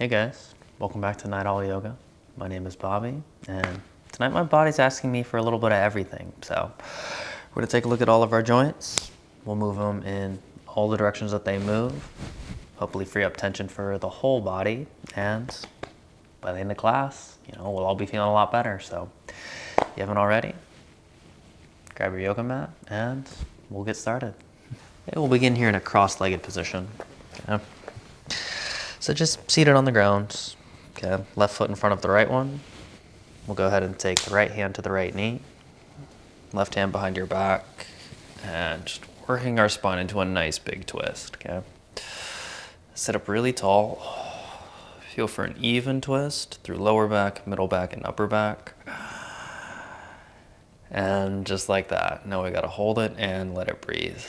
Hey guys, welcome back to Night Owl Yoga. My name is Bobby, and tonight my body's asking me for a little bit of everything. So we're gonna take a look at all of our joints. We'll move them in all the directions that they move. Hopefully free up tension for the whole body, and by the end of class, we'll all be feeling a lot better. So if you haven't already, grab your yoga mat and we'll get started. Okay, we'll begin here in a cross-legged position. Okay. So just seated on the ground, okay, left foot in front of the right one. We'll go ahead and take the right hand to the right knee, left hand behind your back, and just working our spine into a nice big twist, okay? Sit up really tall. Feel for an even twist through lower back, middle back, and upper back. And just like that, now we gotta hold it and let it breathe.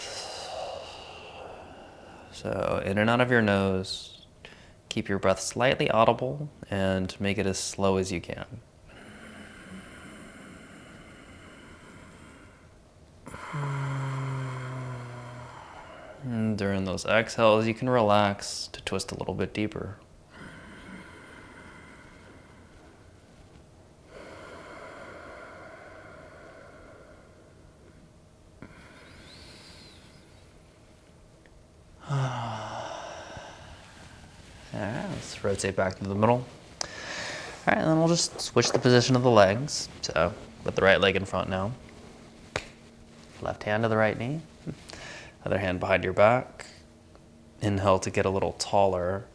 So in and out of your nose. Keep your breath slightly audible and make it as slow as you can. And during those exhales, you can relax to twist a little bit deeper. Alright, let's rotate back to the middle. Alright, and then we'll just switch the position of the legs. So, with the right leg in front now. Left hand to the right knee. Other hand behind your back. Inhale to get a little taller.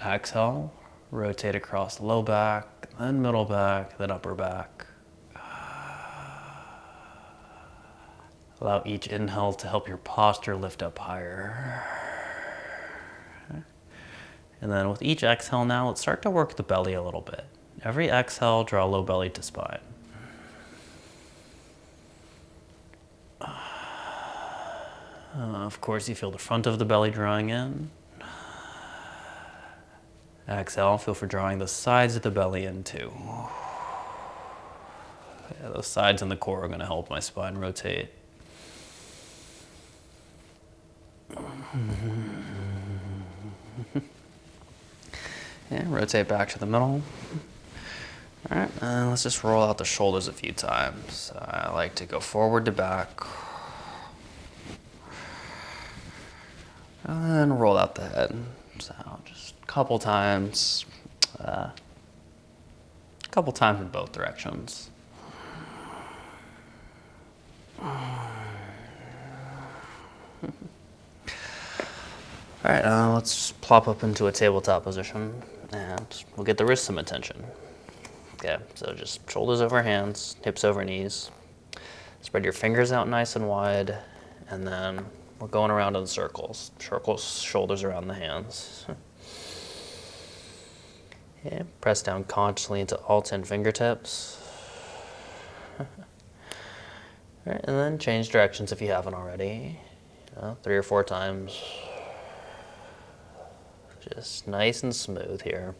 Exhale, rotate across low back, then middle back, then upper back. Allow each inhale to help your posture lift up higher. And then with each exhale now, let's start to work the belly a little bit. Every exhale, draw low belly to spine. Of course, you feel the front of the belly drawing in. Exhale, feel for drawing the sides of the belly in too. Yeah, those sides and the core are going to help my spine rotate. And rotate back to the middle. All right, and let's just roll out the shoulders a few times. I like to go forward to back. And then roll out the head. So just a couple times. A couple times in both directions. All right, let's plop up into a tabletop position and we'll get the wrists some attention. Okay, so just shoulders over hands, hips over knees. Spread your fingers out nice and wide, and then we're going around in circles. Circles, shoulders around the hands. Yeah, press down consciously into all 10 fingertips. All right, and then change directions if you haven't already. 3 or 4 times. Just nice and smooth here.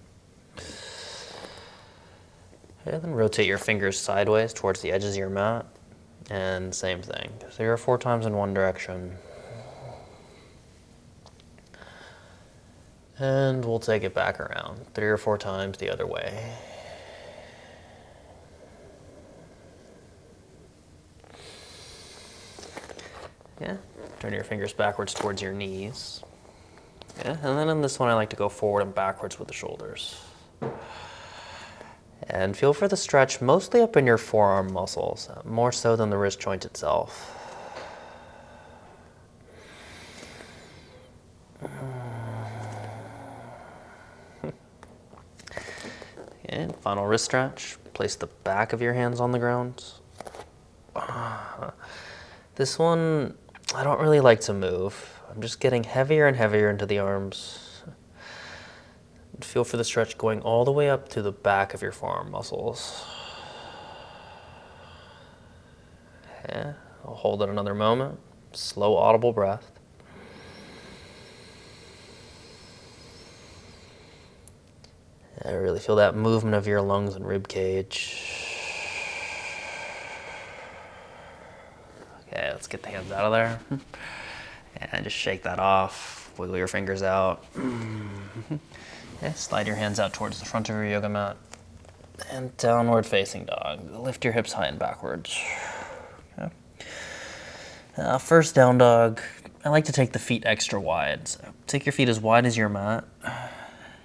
Okay, then rotate your fingers sideways towards the edges of your mat. And same thing, 3 or 4 times in one direction. And we'll take it back around 3 or 4 times the other way. Yeah, turn your fingers backwards towards your knees. Yeah, and then in this one I like to go forward and backwards with the shoulders. And feel for the stretch mostly up in your forearm muscles, more so than the wrist joint itself. And final wrist stretch. Place the back of your hands on the ground. This one, I don't really like to move. I'm just getting heavier and heavier into the arms. Feel for the stretch going all the way up to the back of your forearm muscles. Yeah, I'll hold it another moment. Slow, audible breath. I really feel that movement of your lungs and rib cage. Okay, let's get the hands out of there. And just shake that off. Wiggle your fingers out. Yeah, slide your hands out towards the front of your yoga mat. And downward facing dog. Lift your hips high and backwards. Okay. First down dog, I like to take the feet extra wide. So take your feet as wide as your mat.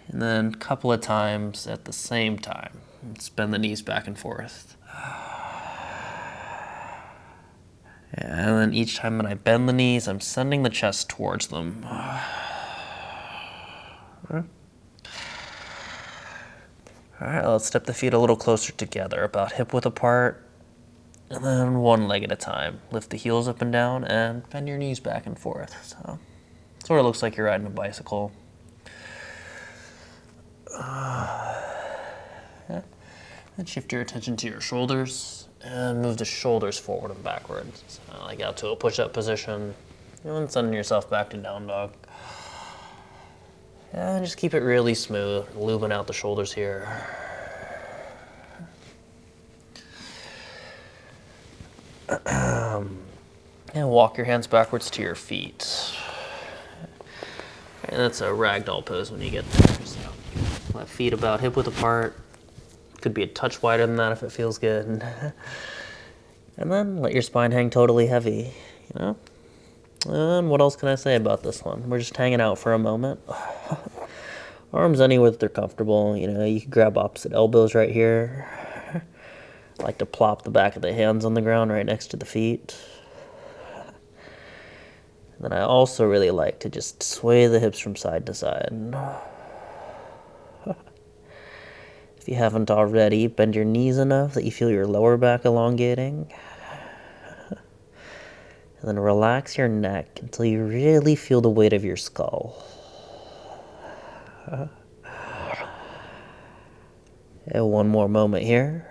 And then a couple of times at the same time. Bend the knees back and forth. And then each time when I bend the knees, I'm sending the chest towards them. Okay. All right, let's step the feet a little closer together, about hip width apart, and then one leg at a time. Lift the heels up and down and bend your knees back and forth. So, sort of looks like you're riding a bicycle. Yeah. And shift your attention to your shoulders and move the shoulders forward and backwards. So, like out to a push-up position, and then sending yourself back to down dog. And just keep it really smooth, lubing out the shoulders here. And walk your hands backwards to your feet. And that's a ragdoll pose when you get there. So left feet about hip width apart. Could be a touch wider than that if it feels good. And then let your spine hang totally heavy, you know? And what else can I say about this one? We're just hanging out for a moment. Arms any width they're comfortable. You know, you can grab opposite elbows right here. I like to plop the back of the hands on the ground right next to the feet. And then I also really like to just sway the hips from side to side. If you haven't already, bend your knees enough that you feel your lower back elongating. And then relax your neck until you really feel the weight of your skull. And one more moment here.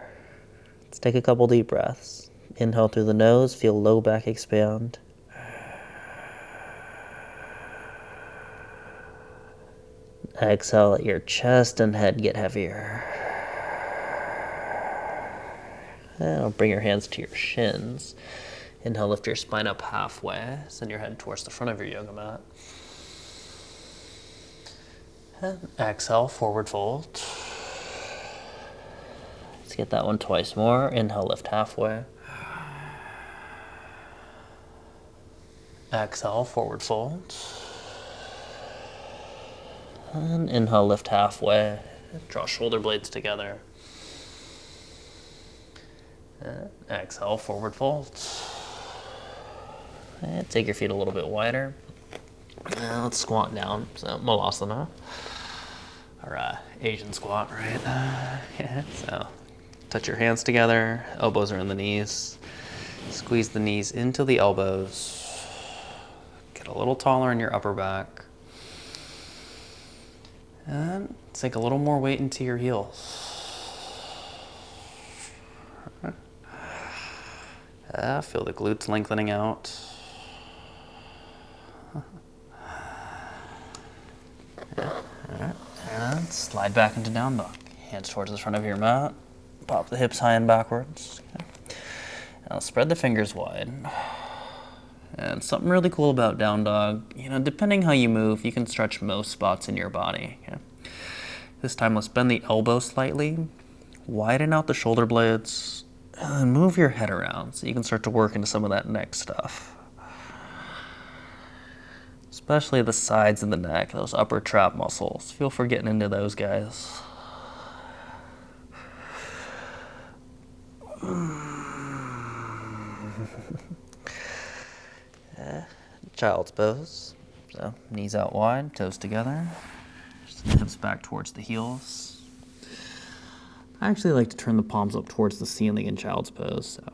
Let's take a couple deep breaths. Inhale through the nose, feel low back expand. Exhale, let your chest and head get heavier. And bring your hands to your shins. Inhale, lift your spine up halfway. Send your head towards the front of your yoga mat. And exhale, forward fold. Let's get that one twice more. Inhale, lift halfway. Exhale, forward fold. And inhale, lift halfway. Draw shoulder blades together. And exhale, forward fold. And take your feet a little bit wider. And let's squat down. So Malasana, or Asian squat, right? Yeah. So touch your hands together. Elbows are in the knees. Squeeze the knees into the elbows. Get a little taller in your upper back. And sink a little more weight into your heels. Feel the glutes lengthening out. Alright, and slide back into down dog. Hands towards the front of your mat. Pop the hips high and backwards. Okay. Now spread the fingers wide. And something really cool about down dog, you know, depending how you move, you can stretch most spots in your body. Okay? This time, let's bend the elbow slightly, widen out the shoulder blades, and move your head around so you can start to work into some of that neck stuff. Especially the sides of the neck, those upper trap muscles. Feel for getting into those guys. Child's pose. So knees out wide, toes together. Just the hips back towards the heels. I actually like to turn the palms up towards the ceiling in child's pose, so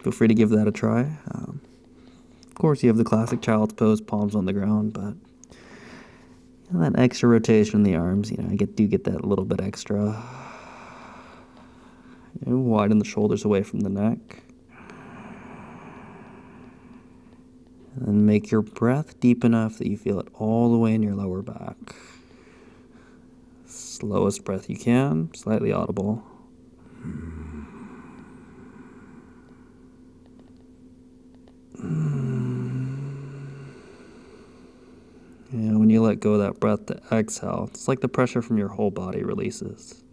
feel free to give that a try. Of course, you have the classic child's pose, palms on the ground, but you know, that extra rotation in the arms, you know, I do get that little bit extra. You know, widen the shoulders away from the neck. And make your breath deep enough that you feel it all the way in your lower back. Slowest breath you can, slightly audible. Yeah, when you let go of that breath to exhale, it's like the pressure from your whole body releases.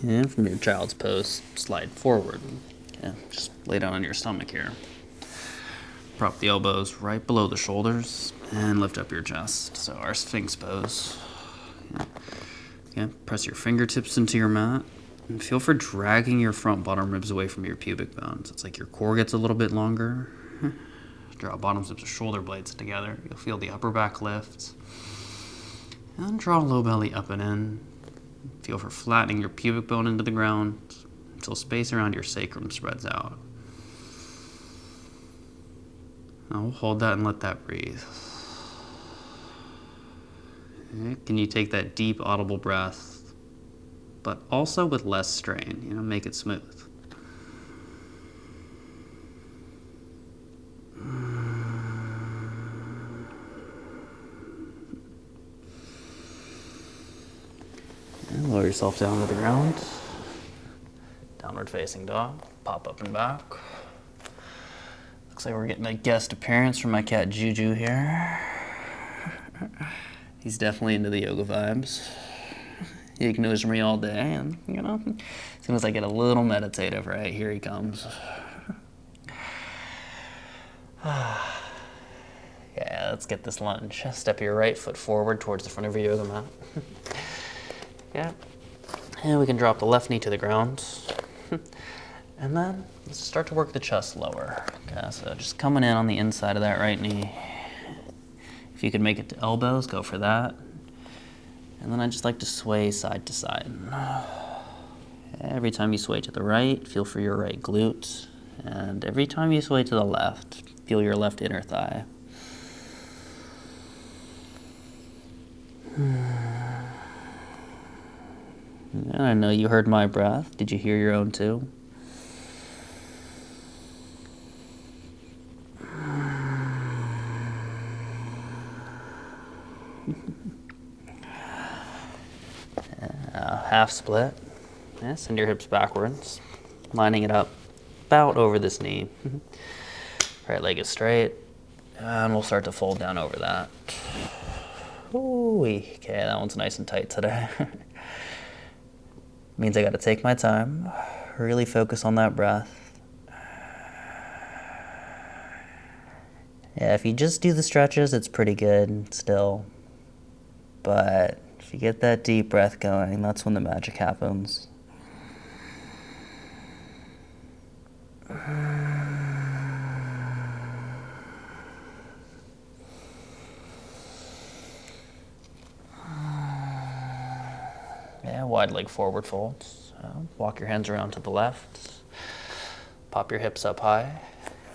And from your child's pose, slide forward. Yeah, just lay down on your stomach here. Prop the elbows right below the shoulders and lift up your chest. So our Sphinx pose. Yeah, press your fingertips into your mat and feel for dragging your front bottom ribs away from your pubic bones. It's like your core gets a little bit longer. Draw bottoms of the shoulder blades together. You'll feel the upper back lift. And draw low belly up and in. Feel for flattening your pubic bone into the ground until space around your sacrum spreads out. Now we'll hold that and let that breathe. Okay. Can you take that deep audible breath, but also with less strain, make it smooth. And lower yourself down to the ground. Downward facing dog. Pop up and back. Looks like we're getting a guest appearance from my cat Juju here. He's definitely into the yoga vibes. He ignores me all day, and as soon as I get a little meditative, right, here he comes. Yeah, let's get this lunge. Step your right foot forward towards the front of your yoga mat. Yeah. And we can drop the left knee to the ground. And then let's start to work the chest lower. Okay, so just coming in on the inside of that right knee. If you could make it to elbows, go for that. And then I just like to sway side to side. Every time you sway to the right, feel for your right glute. And every time you sway to the left, feel your left inner thigh. And I know you heard my breath. Did you hear your own too? Half split. Yeah, send your hips backwards, lining it up about over this knee. Right leg is straight, and we'll start to fold down over that. Ooh, okay, that one's nice and tight today. Means I gotta take my time, really focus on that breath. Yeah, if you just do the stretches, it's pretty good still. But if you get that deep breath going, that's when the magic happens. Yeah, wide leg forward folds. Walk your hands around to the left. Pop your hips up high.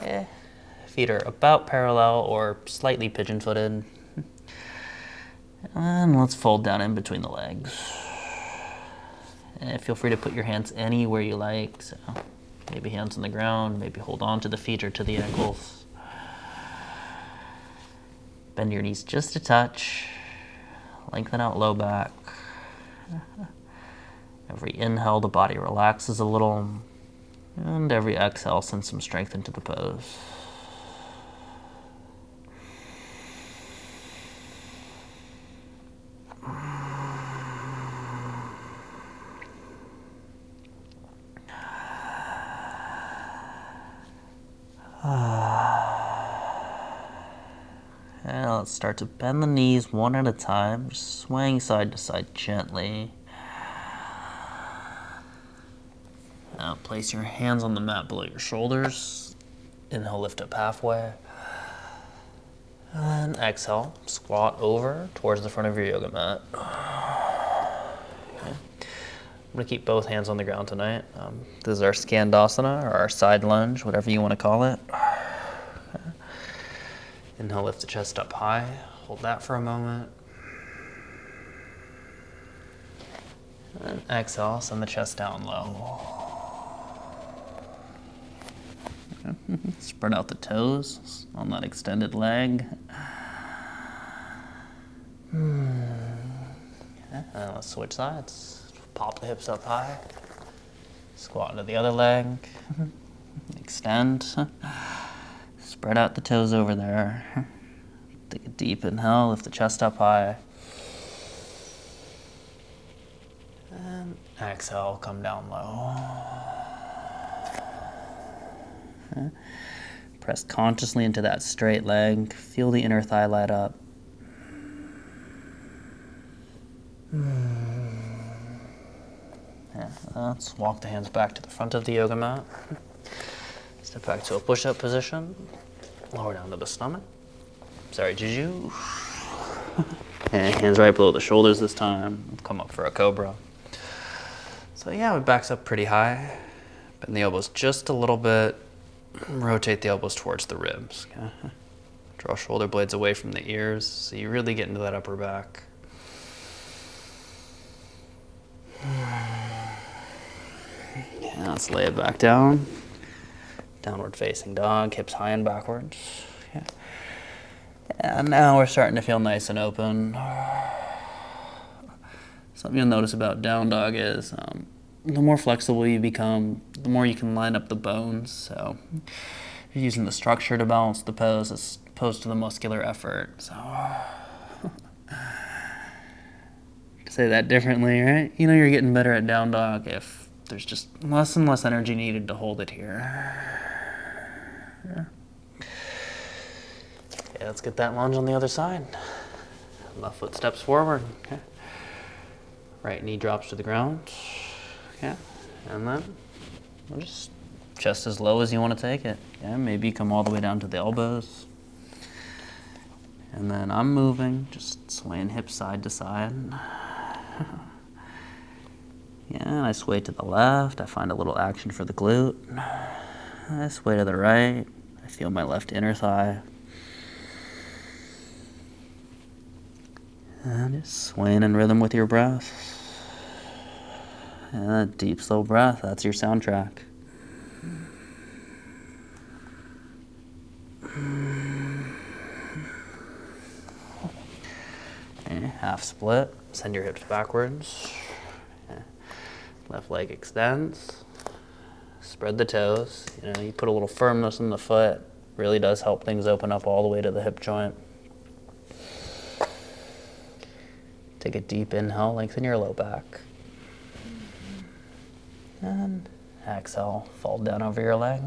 Yeah. Feet are about parallel or slightly pigeon-footed. And let's fold down in between the legs. And feel free to put your hands anywhere you like. So maybe hands on the ground, maybe hold on to the feet or to the ankles. Bend your knees just a touch. Lengthen out low back. Every inhale, the body relaxes a little. And every exhale, send some strength into the pose. And let's start to bend the knees one at a time, just swaying side to side gently. Now place your hands on the mat below your shoulders. Inhale, lift up halfway. And exhale, squat over towards the front of your yoga mat. Okay. I'm gonna keep both hands on the ground tonight. This is our Skandasana, or our side lunge, whatever you want to call it. Inhale, lift the chest up high. Hold that for a moment. And exhale, send the chest down low. Spread out the toes on that extended leg. Let's switch sides. Pop the hips up high. Squat into the other leg. Extend. Spread out the toes over there. Take a deep inhale, lift the chest up high. And exhale, come down low. Press consciously into that straight leg. Feel the inner thigh light up. Yeah, let's walk the hands back to the front of the yoga mat. Step back to a push-up position. Lower down to the stomach. Sorry, Juju. And hands right below the shoulders this time. Come up for a cobra. So yeah, we backs up pretty high. Bend the elbows just a little bit. Rotate the elbows towards the ribs. Okay? Draw shoulder blades away from the ears so you really get into that upper back. Yeah, let's lay it back down. Downward facing dog, hips high and backwards. Yeah. And now we're starting to feel nice and open. Something you'll notice about down dog is the more flexible you become, the more you can line up the bones. So you're using the structure to balance the pose as opposed to the muscular effort. So to say that differently, right? You know you're getting better at down dog if there's just less and less energy needed to hold it here. Yeah, let's get that lunge on the other side. Left foot steps forward. Okay. Right knee drops to the ground. Okay. And then we'll just chest as low as you want to take it. Yeah, maybe come all the way down to the elbows. And then I'm moving, just swaying hips side to side. Yeah, and I sway to the left. I find a little action for the glute. I sway to the right. I feel my left inner thigh. And just swaying in rhythm with your breath. And a deep, slow breath. That's your soundtrack. Okay, half split. Send your hips backwards. Okay. Left leg extends. Spread the toes. You know, you put a little firmness in the foot. Really does help things open up all the way to the hip joint. Take a deep inhale, lengthen your low back. And exhale, fold down over your leg.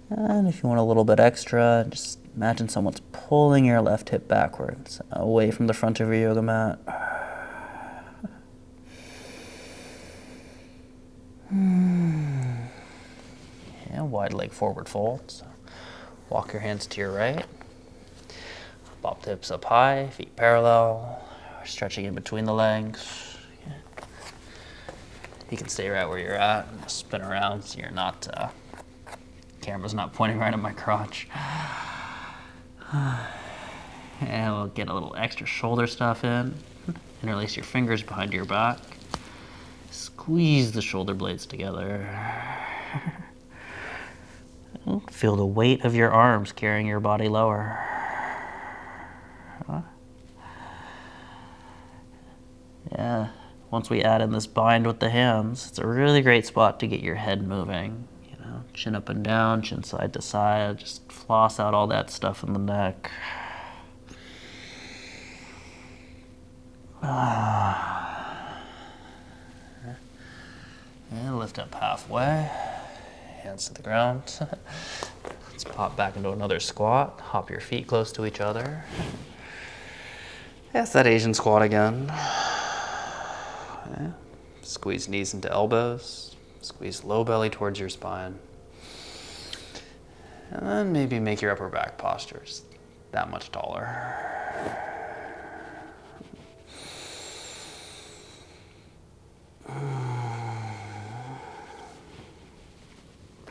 And if you want a little bit extra, just imagine someone's pulling your left hip backwards, away from the front of your yoga mat. Yeah, wide leg forward fold. So walk your hands to your right. Pop the hips up high, feet parallel. We're stretching in between the legs. Yeah. You can stay right where you're at and just spin around so you're not, camera's not pointing right at my crotch. And we'll get a little extra shoulder stuff in. Interlace your fingers behind your back. Squeeze the shoulder blades together. Feel the weight of your arms carrying your body lower. Yeah, once we add in this bind with the hands, it's a really great spot to get your head moving. You know, chin up and down, chin side to side, just floss out all that stuff in the neck. And lift up halfway, hands to the ground. Let's pop back into another squat, hop your feet close to each other. That's that Asian squat again. Yeah. Squeeze knees into elbows. Squeeze low belly towards your spine. And then maybe make your upper back postures that much taller.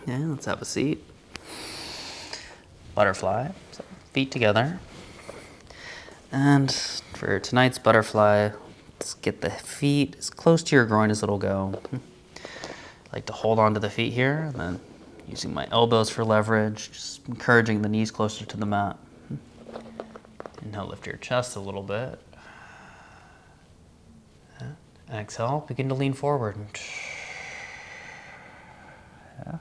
Yeah, let's have a seat. Butterfly. So feet together. And for tonight's butterfly, let's get the feet as close to your groin as it'll go. like to hold on to the feet here, and then using my elbows for leverage, just encouraging the knees closer to the mat. Inhale, lift your chest a little bit. Exhale, begin to lean forward. Yeah.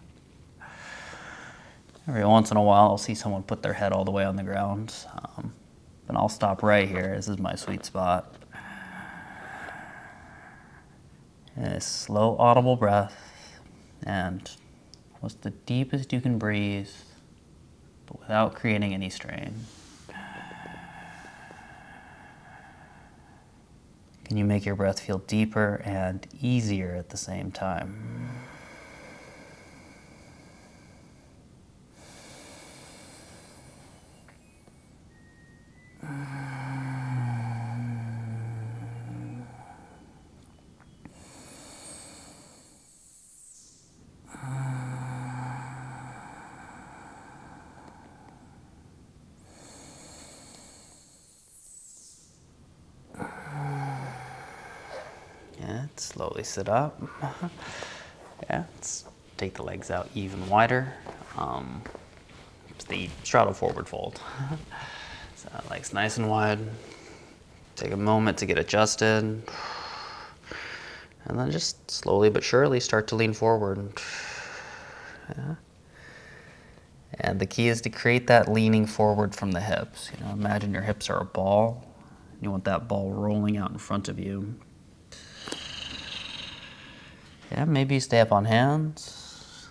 Every once in a while, I'll see someone put their head all the way on the ground. And I'll stop right here. This is my sweet spot. And a slow, audible breath. And what's the deepest you can breathe, but without creating any strain. Can you make your breath feel deeper and easier at the same time? Yeah, slowly sit up. Yeah, let's take the legs out even wider. It's the straddle forward fold. So legs nice and wide. Take a moment to get adjusted. And then just slowly but surely start to lean forward. Yeah. And the key is to create that leaning forward from the hips. You know, imagine your hips are a ball. You want that ball rolling out in front of you. Yeah, maybe you stay up on hands.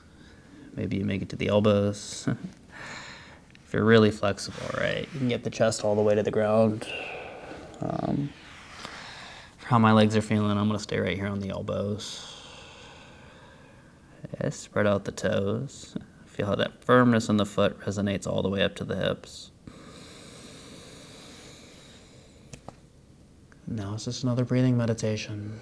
Maybe you make it to the elbows. If you're really flexible, right, you can get the chest all the way to the ground. For how my legs are feeling, I'm gonna stay right here on the elbows. Yeah, spread out the toes. Feel how that firmness in the foot resonates all the way up to the hips. Now it's just another breathing meditation.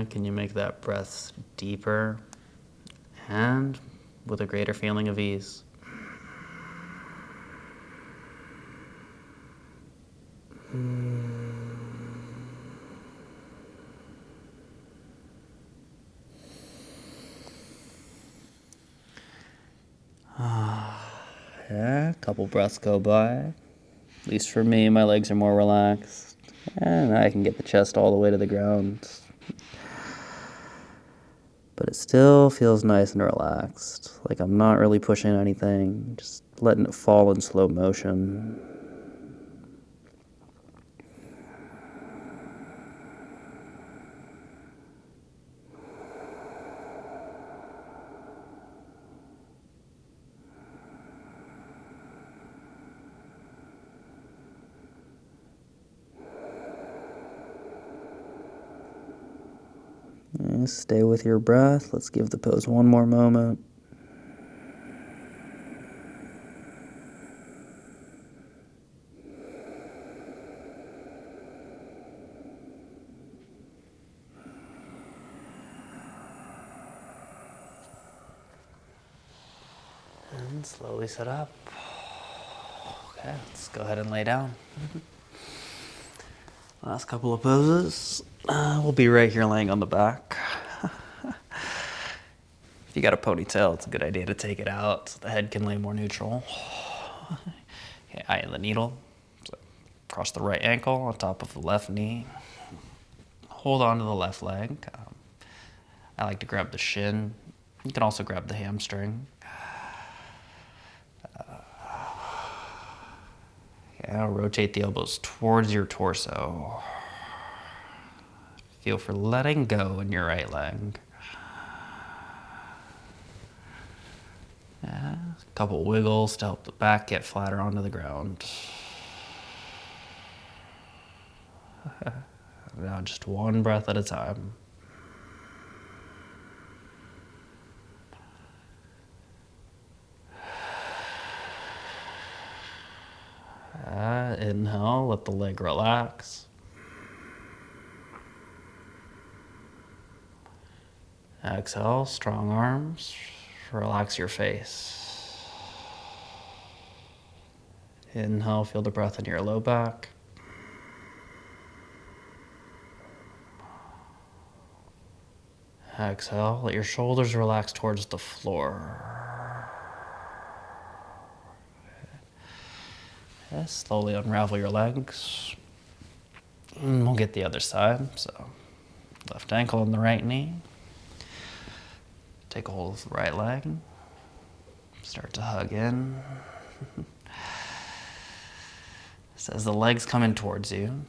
Can you make that breath deeper and with a greater feeling of ease? Yeah, a couple breaths go by. At least for me, my legs are more relaxed. And I can get the chest all the way to the ground. But it still feels nice and relaxed. Like I'm not really pushing anything, just letting it fall in slow motion. And stay with your breath. Let's give the pose one more moment. And slowly sit up. Okay, let's go ahead and lay down. Last couple of poses. We'll be right here laying on the back. If you got a ponytail, it's a good idea to take it out so the head can lay more neutral. Okay, eye of the needle. So cross the right ankle on top of the left knee. Hold on to the left leg. I like to grab the shin. You can also grab the hamstring. Yeah, rotate the elbows towards your torso. Feel for letting go in your right leg. Yeah, a couple wiggles to help the back get flatter onto the ground. Now just one breath at a time. Inhale, let the leg relax. Exhale, strong arms. Relax your face. Inhale, feel the breath in your low back. Exhale, let your shoulders relax towards the floor. Okay, slowly unravel your legs. And we'll get the other side. So, left ankle and the right knee. Take a hold of the right leg. Start to hug in. So as the legs come in towards you,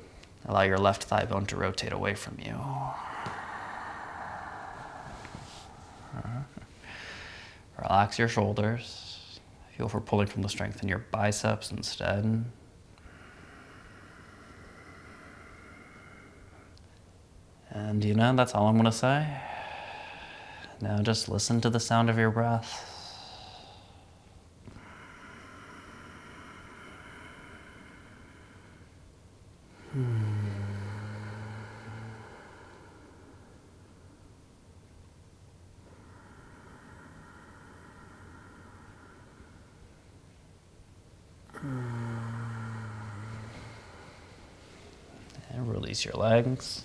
allow your left thigh bone to rotate away from you. Relax your shoulders. Feel for pulling from the strength in your biceps instead. And you know, that's all I'm going to say. Now just listen to the sound of your breath. And release your legs.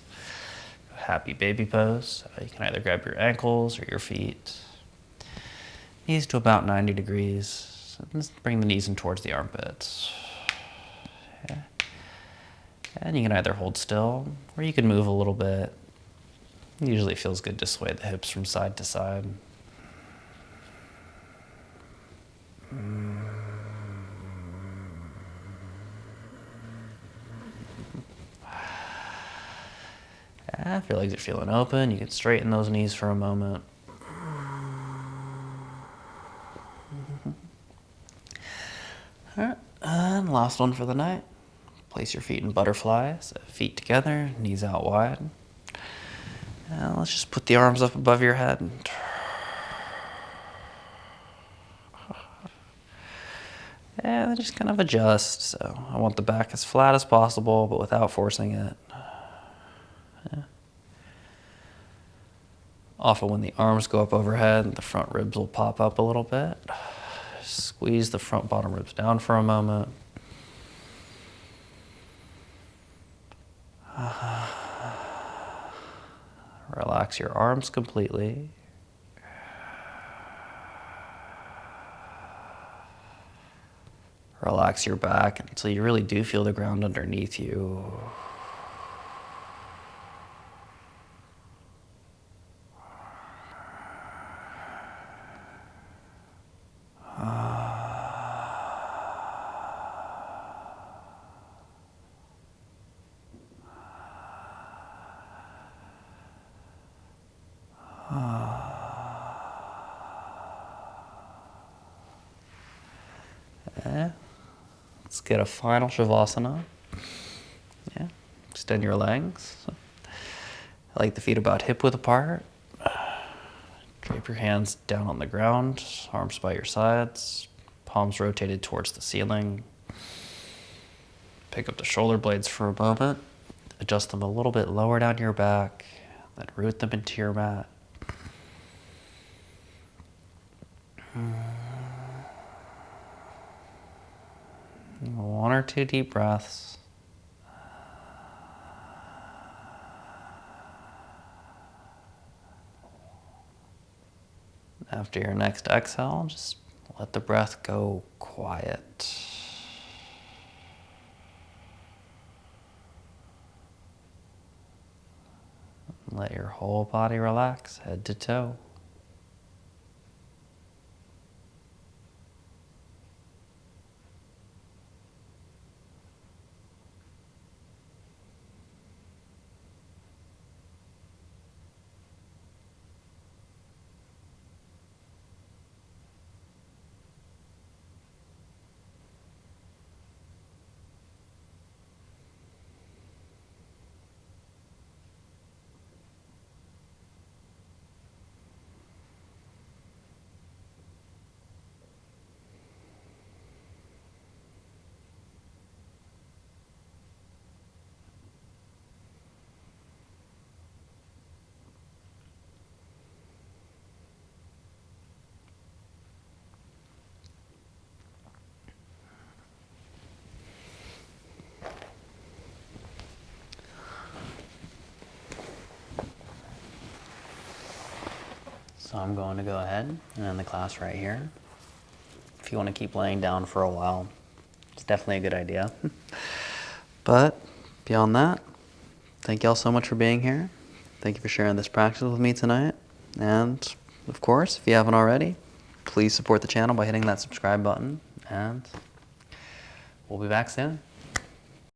Happy baby pose. You can either grab your ankles or your feet. Knees to about 90 degrees. Just bring the knees in towards the armpits. Yeah. And you can either hold still or you can move a little bit. It usually feels good to sway the hips from side to side. Yeah, if your legs are feeling open, you can straighten those knees for a moment. All right, and last one for the night. Place your feet in butterflies, feet together, knees out wide. And let's just put the arms up above your head. And then just kind of adjust. So I want the back as flat as possible, but without forcing it. Yeah. Often when the arms go up overhead, the front ribs will pop up a little bit. Squeeze the front bottom ribs down for a moment. Relax your arms completely. Relax your back until you really do feel the ground underneath you. Yeah. Let's get a final Shavasana. Yeah. Extend your legs. I like the feet about hip width apart. Drape your hands down on the ground, arms by your sides, palms rotated towards the ceiling. Pick up the shoulder blades for a moment. Adjust them a little bit lower down your back, then root them into your mat. One or two deep breaths. After your next exhale, just let the breath go quiet. Let your whole body relax, head to toe. So I'm going to go ahead and end the class right here. If you want to keep laying down for a while, it's definitely a good idea. But beyond that, thank you all so much for being here. Thank you for sharing this practice with me tonight. And of course, if you haven't already, please support the channel by hitting that subscribe button. And we'll be back soon.